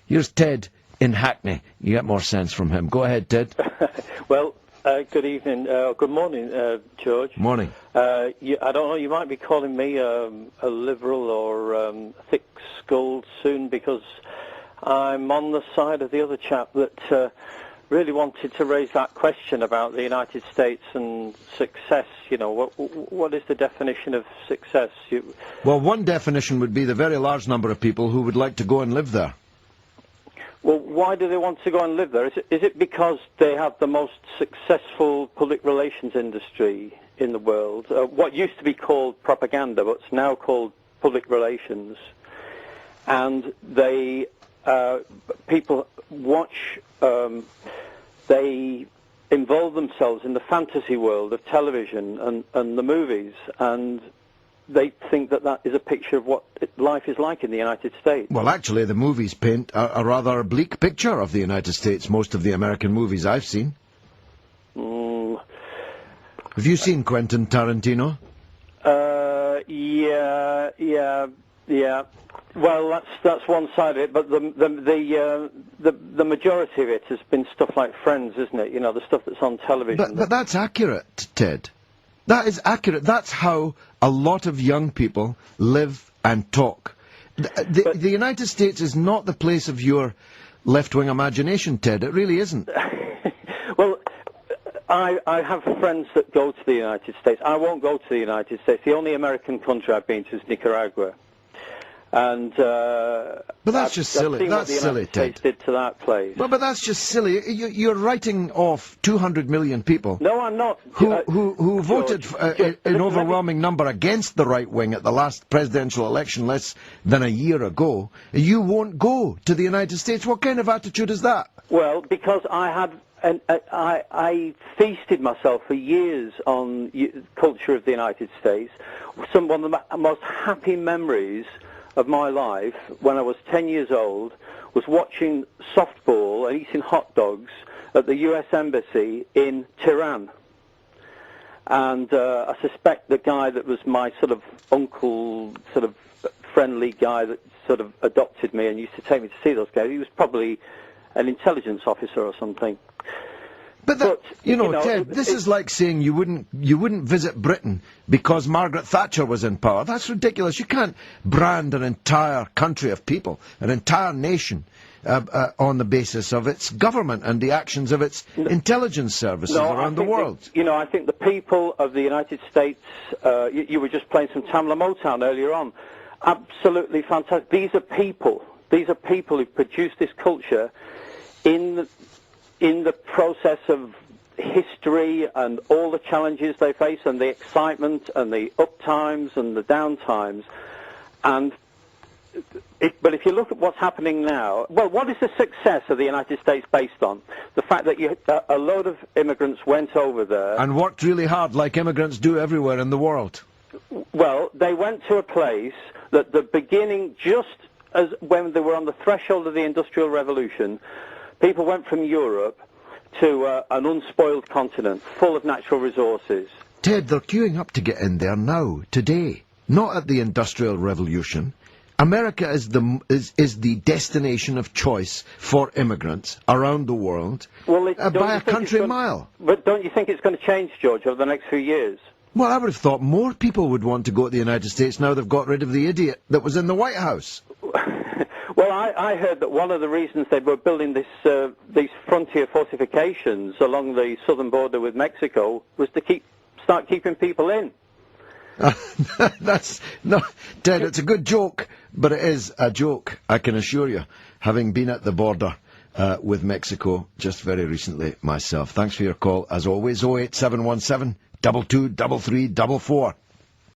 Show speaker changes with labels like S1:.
S1: Here's Ted in Hackney. You get more sense from him. Go ahead, Ted.
S2: Well, good evening. Good morning, George.
S1: Morning.
S2: I don't know, you might be calling me a liberal or thick-skulled soon, because I'm on the side of the other chap that really wanted to raise that question about the United States and success. You know, what is the definition of success?
S1: Well, one definition would be the very large number of people who would like to go and live there.
S2: Well, why do they want to go and live there? Is it because they have the most successful public relations industry in the world? What used to be called propaganda, but it's now called public relations. And people watch, they involve themselves in the fantasy world of television and the movies, and they think that that is a picture of what life is like in the United States.
S1: Well, actually, the movies paint a rather bleak picture of the United States, most of the American movies I've seen. Have you seen Quentin Tarantino?
S2: Yeah. Well, that's one side of it, but the majority of it has been stuff like Friends, isn't it? You know, the stuff that's on television.
S1: But that's accurate, Ted. That is accurate. That's how a lot of young people live and talk. The United States is not the place of your left-wing imagination, Ted. It really isn't.
S2: Well, I have friends that go to the United States. I won't go to the United States. The only American country I've been to is Nicaragua. And
S1: but that's just silly. That's silly, Ted.
S2: Did to that place.
S1: Well, but that's just silly. You're writing off 200 million people.
S2: No, I'm not.
S1: Who voted in overwhelming number against the right wing at the last presidential election less than a year ago. You won't go to the United States. What kind of attitude is that?
S2: Well, because I feasted myself for years on culture of the United States. One of the most happy memories of my life, when I was 10 years old, was watching softball and eating hot dogs at the U.S. Embassy in Tehran. And I suspect the guy that was my sort of uncle, sort of friendly guy that sort of adopted me and used to take me to see those guys, he was probably an intelligence officer or something.
S1: But you know, Ted, this is like saying you wouldn't visit Britain because Margaret Thatcher was in power. That's ridiculous. You can't brand an entire country of people, an entire nation, on the basis of its government and the actions of its intelligence services around the world.
S2: I think the people of the United States, you were just playing some Tamla Motown earlier on, absolutely fantastic. These are people who produce this culture in the process of history and all the challenges they face and the excitement and the up times and the down times. But if you look at what's happening now, well, what is the success of the United States based on? The fact that a load of immigrants went over there
S1: and worked really hard, like immigrants do everywhere in the world.
S2: Well, they went to a place that the beginning, just as when they were on the threshold of the Industrial Revolution, people went from Europe to an unspoiled continent full of natural resources.
S1: Ted, they're queuing up to get in there now, today, not at the Industrial Revolution. America is the destination of choice for immigrants around the world by a country mile.
S2: But don't you think it's going to change, George, over the next few years?
S1: Well, I would have thought more people would want to go to the United States now they've got rid of the idiot that was in the White House.
S2: Well, I heard that one of the reasons they were building these frontier fortifications along the southern border with Mexico was to start keeping people in.
S1: Ted, it's a good joke, but it is a joke, I can assure you, having been at the border with Mexico just very recently myself. Thanks for your call, as always. 08717 223344.